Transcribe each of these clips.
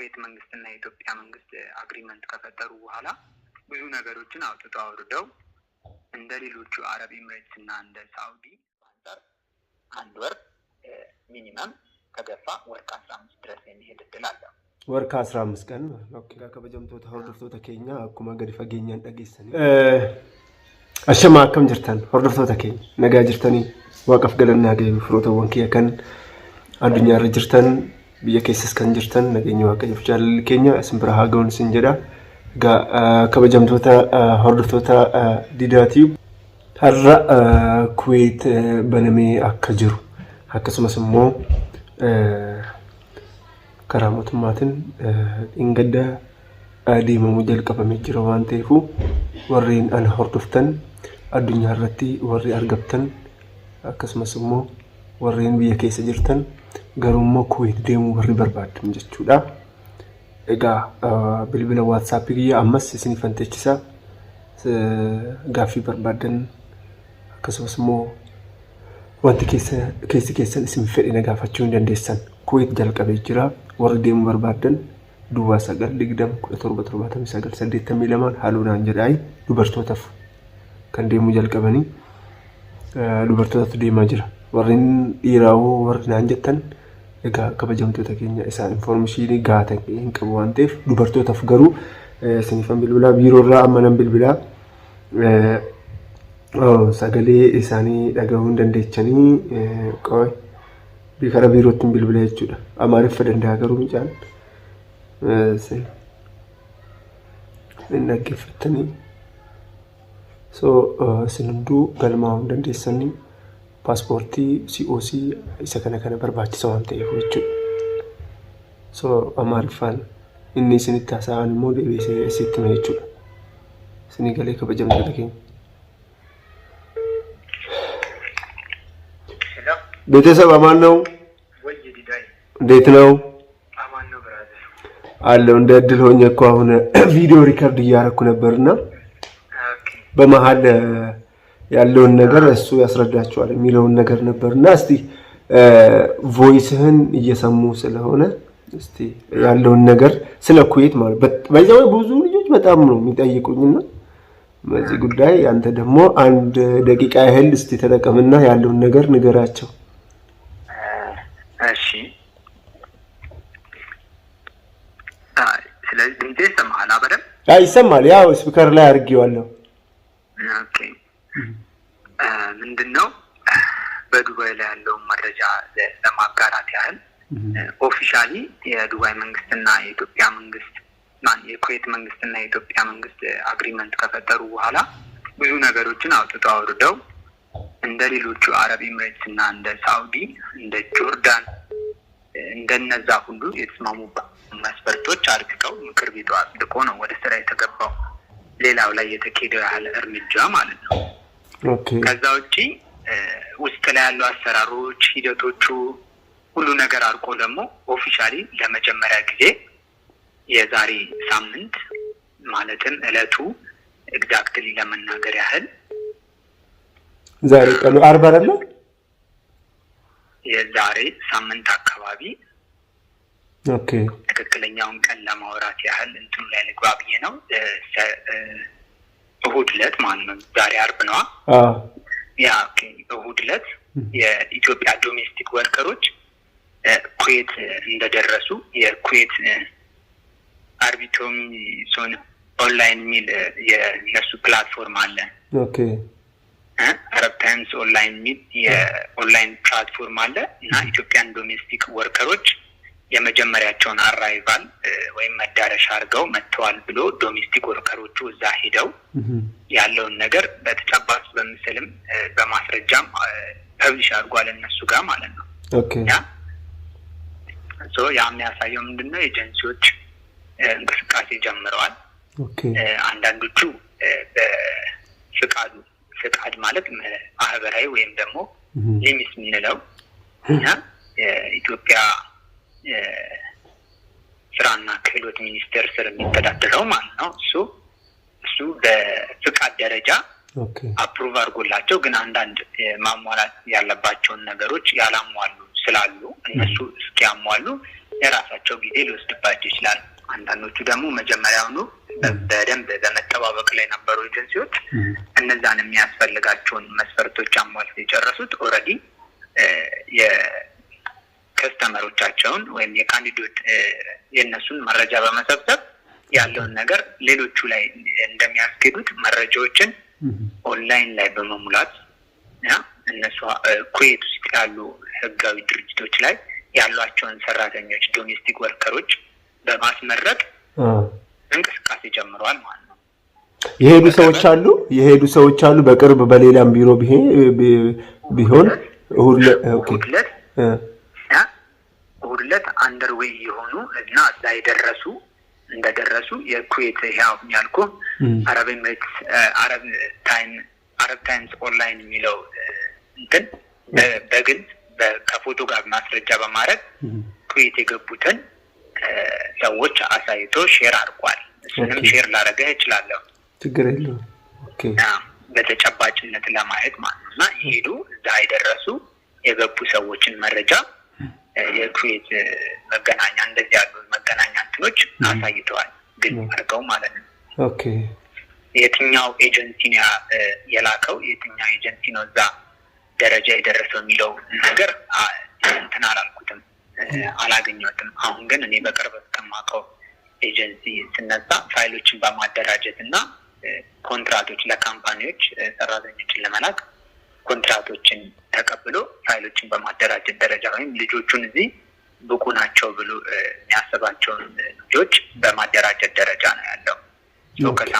የኩዌት መንግስትና የኢትዮጵያ መንግስት አግሪመንት ከፈጠሩ በኋላ ብዙ ነገሮችን አውጥተው አውርደው እንደ ሌሎቹ አረብ ኤምሬትስ እና እንደ ሳውዲ አንፃር አንድ ወር ሚኒመም ከገፋ ወር ከ15 ድረስ የሚሄድ እድል አለ። ወር ከ15 ቀን ኦኬ ከበጀምቶታ ሆርዶፍቶታ ኬኛ አኩማ ገዲ ፈገኛን ጠገሰኒ አሸማ አከም ጅርተን ሆርዶፍቶታ ኬኝ ነጋ ጅርተኒ ዋቀፍ ገለና ገይ ፍሮቶ ወንኪያ ከን አዱኛ ረጅርተን በየኬስስ ከን ጅርተን ነገኝ ዋቀፍ ጃል ኬኛ ስምብራ ሃገውን ስንጀዳ ጋ ከበጀምቶታ ሆርዶፍቶታ ዲዳቲው ሀራ ኩዌት በነሜ አከጅሩ አከስመስሞ ከራሞትማትን እንገዳ አዲመሙ ጀልቀፈሜ ጅራ ዋን ተይፉ ወሬን አን ሆርዶፍተን አዱኛ ረቲ ወሬ አርገብተን አከስመስሞ ወሬን በየኬስ ጅርተን ገሩሞ ኩዌት ደሙ ወሬ በርባድም ጀቹዳ እጋ bilbila WhatsApp giya ammas isini fantechisa gafi barbadan akkasumasmo wanti keessa isin fedhina gaafachuu dandeessan kuwait jalqabee jira warri deemu barbaadan duwwaa 920777982 haluunaan jedhaay dubartootaaf kan deemu jalqabanii dubartootatu deemaa jira warreen dhiiraawoo warri naan jettan egaa kabajamtoota keenya isaa information gaatan hin qabu waan ta'eef dubartootaaf garuu sinifan bilbilaa biiroorraa amma nan bilbilaa sagalee isaanii dhaga'uun dandeechanii qoy bikara biirootti bilbilaa jechuudha amaariffa danda'a garuu micaan inni dhaggeeffatanii so sinunduu galmaa'uu dandeessanii passporti COC isa kana barbaachisa waan ta'eef jechuudha so amaariffaan inni isinitti haasa'an immoo deebisee isitti hima jechuudha isinii galee kabajamtoota keenya ቤተሰብ አማን ነው እንዴት ነው አማን ነው ብራዘር አለው እንደ እድል ሆኜ እኮ አሁን ቪዲዮ ሪከርድ እያደረኩ ነበርና በመሃል ያለውን ነገር እሱ ያስረዳቸዋል የሚለውን ነገር ነበርና እስቲ ቮይስህን እየሰሙ ስለሆነ እስቲ ያለውን ነገር ስለ ኩዌት ማለት በዛው ብዙ ልጆች በጣም ነው የሚጠይቁኝና በዚህ ጉዳይ አንተ ደግሞ አንድ ደቂቃ ያህል እስቲ ተጠቀምና ያለውን ነገር ንገራቸው እሺ ስለዚህ እንዴ ሰማላ በደም ይሰማል ያው ስፒከር ላይ አድርጌዋለሁ ኦኬ ምንድነው በዱባይ ላይ ያለው መረጃ ለማጋራት ያህል ኦፊሻሊ የዱባይ መንግስትና የኢትዮጵያ መንግስት የኩዌት መንግስትና የኢትዮጵያ መንግስት አግሪመንት ከፈጠሩ በኋላ ብዙ ነገሮችን አውጥተው አውርደው እንደ ሌሎቹ አረብ ኤምሬትስ እና እንደ ሳውዲ እንደ ጆርዳን እንደነዛ ሁሉ የተስማሙበት መስፈርቶች አርቀው ምክር ቤቱ አጽድቆ ነው ወደ ስራ የተገባው ሌላው ላይ የተከደው ያለ እርምጃ ማለት ነው ኦኬ ከዛ ውጪ ውስጥ ላይ ያለው አሰራሮች ሂደቶቹ ሁሉ ነገር አርቆ ደግሞ ኦፊሻሊ ለመጀመሪያ ጊዜ የዛሬ ሳምንት ማለትም እለቱ ኤግዛክትሊ ለመናገር ያህል ዛሬ ቀኑ 40 አይደል የዛሬ ሳምንት አካባቢ ኦኬ ትክክለኛውን ቀን ለማውራት ያህል እንትን ላይ ልግባብዬ ነው እሁድ ዕለት ማለት ነው ዛሬ አርብ ነው ያ ኦኬ እሁድ ዕለት የኢትዮጵያ ዶሜስቲክ ወርከሮች ኩዌት እንደደረሱ የኩዌት አርቢቶም ሶን ኦንላይን ሚል የነሱ ፕላትፎርም አለ ኦኬ አረብ ታይምስ ኦንላይን ሚል የኦንላይን ፕላትፎርም አለ እና ኢትዮጵያን ዶሜስቲክ ወርከሮች የመጀመሪያቸውን አራይቫል ወይም መዳረሻ አርገው መጥተዋል ብሎ ዶሜስቲክ ወርከሮቹ እዛ ሄደው ያለውን ነገር በተጨባጭ በምስልም በማስረጃም ፐብሊሽ አድርጓል እነሱ ጋር ማለት ነው ኦኬ ያ ሶ የሚያሳየው ምንድነው ኤጀንሲዎች እንቅስቃሴ ጀምረዋል ኦኬ አንዳንዶቹ ፍቃድ ማለት ማህበራዊ ወይም ደግሞ ሊሚት ምንለው እና ኢትዮጵያ ስራና ክህሎት ሚኒስቴር ስር የሚተዳደረው ማለት ነው እሱ በፍቃድ ደረጃ ኦኬ አፕሩቭ አድርጎላቸው ግን አንዳንድ ማሟላት ያለባቸውን ነገሮች ያላሟሉ ስላሉ እነሱ እስኪያሟሉ የራሳቸው ጊዜ ሊወስድባቸው ይችላል። አንዳንዶቹ ደግሞ መጀመሪያውኑ በደንብ በመጠባበቅ ላይ ነበሩ ኤጀንሲዎች እነዛን የሚያስፈልጋቸውን መስፈርቶች አሟልተው የጨረሱት ኦልሬዲ የከስተመሮቻቸውን ወይም የካንዲዴት የነሱን መረጃ በመሰብሰብ ያለውን ነገር ሌሎቹ ላይ እንደሚያስኬዱት መረጃዎችን ኦንላይን ላይ በመሙላት እነሱ ኩዌት ውስጥ ያሉ ህጋዊ ድርጅቶች ላይ ያሏቸውን ሰራተኞች ዶሜስቲክ ወርከሮች በማስመረጥ እንቅስቃሴ ጀምረዋል ማለት ነው። የሄዱ ሰዎች አሉ በቅርብ በሌላም ቢሮ ቢሆን ሁለት አንደርዌይ የሆኑ እና እዛ እንደደረሱ የኩዌት ያው ያልኩ አረብ ታይምስ ኦንላይን የሚለው እንትን በግልጽ ከፎቶ ጋር ማስረጃ በማድረግ ኩዌት የገቡትን ሰዎች አሳይቶ ሼር አድርጓል። እሱንም ሼር ላደርግህ እችላለሁ። ችግር የለውም። ኦኬ በተጨባጭነት ለማየት ማለት ነው። እና ይሄዱ እዛ የደረሱ የገቡ ሰዎችን መረጃ የኩዌት መገናኛ እንደዚህ ያሉ መገናኛ እንትኖች አሳይተዋል። ግን አድርገው ማለት ነው። ኦኬ የትኛው ኤጀንሲ ነው የላከው የትኛው ኤጀንሲ ነው እዛ ደረጃ የደረሰው የሚለው ነገር እንትን አላልኩትም፣ አላገኘሁትም። አሁን ግን እኔ በቅርብ ከማውቀው ኤጀንሲ ስነሳ ፋይሎችን በማደራጀት እና ኮንትራቶች ለካምፓኒዎች ሰራተኞችን ለመላክ ኮንትራቶችን ተቀብሎ ፋይሎችን በማደራጀት ደረጃ ወይም ልጆቹን እዚህ ብቁ ናቸው ብሎ የሚያስባቸውን ልጆች በማደራጀት ደረጃ ነው ያለው። ከሁለት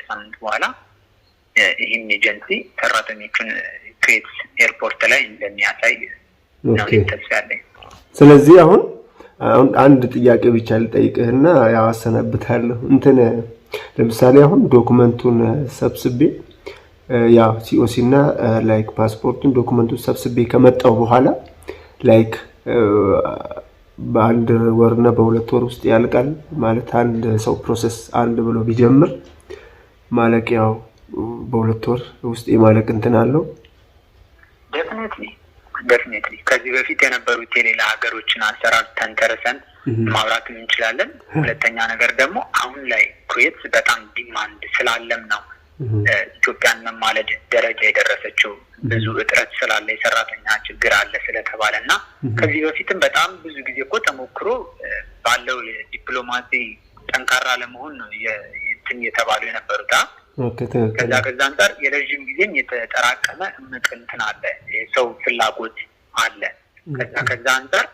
ሳምንት በኋላ ይህን ኤጀንሲ ሰራተኞቹን ኩዌት ኤርፖርት ላይ እንደሚያሳይ ነው ተስፋ ያለኝ። ስለዚህ አሁን አንድ ጥያቄ ብቻ ልጠይቅህና ያው አሰናብታለሁ። ለምሳሌ አሁን ዶክመንቱን ሰብስቤ ያው ሲኦሲ እና ላይክ ፓስፖርቱን ዶክመንቱን ሰብስቤ ከመጣው በኋላ ላይክ በአንድ ወርና በሁለት ወር ውስጥ ያልቃል ማለት አንድ ሰው ፕሮሰስ አንድ ብሎ ቢጀምር ማለቂያው በሁለት ወር ውስጥ የማለቅ እንትን አለው? ዴፊኒትሊ ከዚህ በፊት የነበሩት የሌላ ሀገሮችን አሰራር ተንተርሰን ማውራት እንችላለን። ሁለተኛ ነገር ደግሞ አሁን ላይ ኩዌት በጣም ዲማንድ ስላለም ነው ኢትዮጵያን መማለድ ደረጃ የደረሰችው። ብዙ እጥረት ስላለ የሰራተኛ ችግር አለ ስለተባለ እና ከዚህ በፊትም በጣም ብዙ ጊዜ እኮ ተሞክሮ ባለው የዲፕሎማሲ ጠንካራ ለመሆን ነው እንትን የተባሉ የነበሩት። ከዛ አንጻር የረዥም ጊዜም የተጠራቀመ እምቅ እንትን አለ፣ የሰው ፍላጎት አለ። ከዛ አንጻር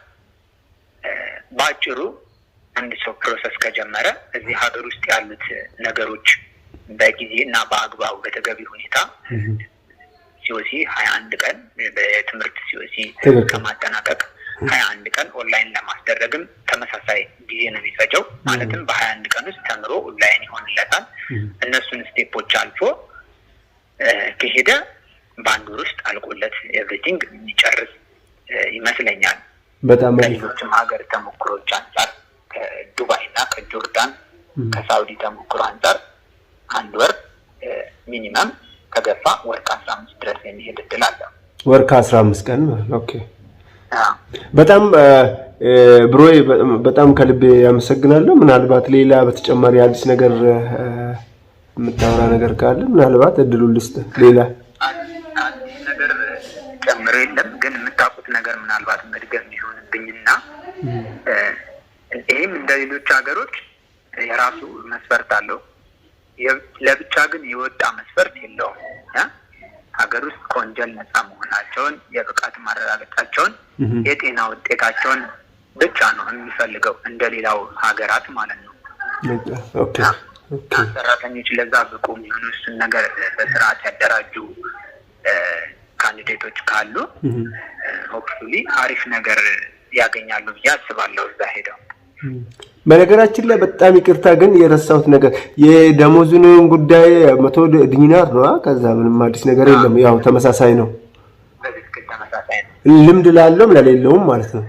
በአጭሩ አንድ ሰው ፕሮሰስ ከጀመረ እዚህ ሀገር ውስጥ ያሉት ነገሮች በጊዜ እና በአግባቡ በተገቢ ሁኔታ ሲኦሲ 21 ቀን በትምህርት ሲኦሲ ከማጠናቀቅ 21 ቀን ኦንላይን ለማስደረግም ተመሳሳይ ጊዜ ነው የሚፈጀው። ማለትም በ21 ቀን ውስጥ ተምሮ ኦንላይን ይሆንለታል። እነሱን ስቴፖች አልፎ ከሄደ በአንድ ወር ውስጥ አልቆለት ኤቭሪቲንግ የሚጨርስ ይመስለኛል። በጣም ከሌሎችም ሀገር ተሞክሮች አንጻር ከዱባይ እና ከጆርዳን ከሳውዲ ተሞክሮ አንጻር አንድ ወር ሚኒመም ከገፋ ወር ከ15 ድረስ የሚሄድ እድል አለ። ወር ከ15 ቀን። ኦኬ በጣም ብሮይ በጣም ከልቤ ያመሰግናለሁ። ምናልባት ሌላ በተጨማሪ አዲስ ነገር የምታወራ ነገር ካለ ምናልባት እድሉን ልስጥ። ሌላ አዲስ ነገር ጨምሮ የለም፣ ግን የምታውቁት ነገር ምናልባት መድገም ይሆንብኝና ይህም እንደ ሌሎች ሀገሮች የራሱ መስፈርት አለው። ለብቻ ግን የወጣ መስፈርት የለውም። ሀገር ውስጥ ከወንጀል ነፃ መሆናቸውን የብቃት ማረጋገጫቸውን የጤና ውጤታቸውን ብቻ ነው የሚፈልገው እንደ ሌላው ሀገራት ማለት ነው። ሰራተኞች ለዛ ብቁ የሚሆኑ እሱን ነገር በስርዓት ያደራጁ ካንዲዴቶች ካሉ ሆፕፉሊ አሪፍ ነገር ያገኛሉ ብዬ አስባለሁ እዛ ሄደው። በነገራችን ላይ በጣም ይቅርታ ግን የረሳሁት ነገር የደሞዙን ጉዳይ 100 ዲናር ነው። ከዛ ምንም አዲስ ነገር የለም፣ ያው ተመሳሳይ ነው። በትክክል ተመሳሳይ ነው። ልምድ ላለውም ለሌለውም ማለት ነው።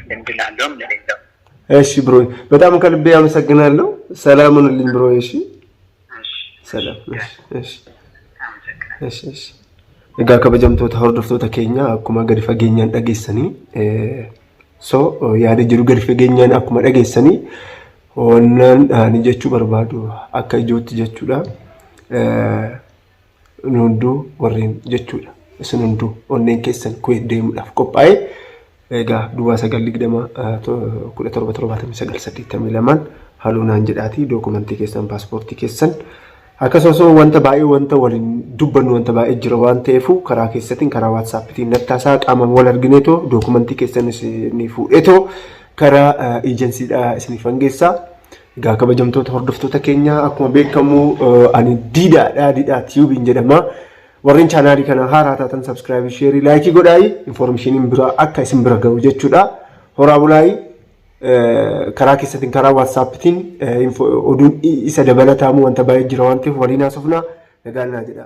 ልምድ ላለውም ለሌለውም። እሺ ብሮይ በጣም ከልቤ ያመሰግናለሁ። ሰላም ሁኑልኝ ብሮይ። እሺ ሰላም። እሺ egaa kabajamtoota hordoftoota keenya akkuma gadi fageenyaan dhageessanii So yaada jiru gadi fageenyaan akkuma dhageessanii wannan ani jechuu barbaadu akka ijootti jechuudha. Hunduu warreen jechuudha. Isin hunduu onneen keessan Kuwait deemuudhaaf qophaa'e. Egaa duwwaa 920 haluunaan jedhaati dookumentii keessan paaspoortii keessan akkasumas wanta baay'ee wanta waliin dubbannu wanta baay'ee jira waan ta'eef karaa keessatiin karaa WhatsApptiin nattaasaa qaamam wal argineetoo dookumentii keessan isinii fuudheetoo karaa ejensiidhaa isiniif hangeessaa. Egaa kabajamtoota hordoftoota keenya akkuma beekamu ani diidhaa tiyuubiin jedhama. Warreen chaanaalii kana haaraa taatan subscribe share like godhaayi information biraa akka isin bira ga'u jechuudha. Horaa bulaayi karaa keessatiin karaa WhatsApptiin oduun isa dabalatamu wanta baay'ee jira waan ta'eef waliin haasofna nagaan naa jedha.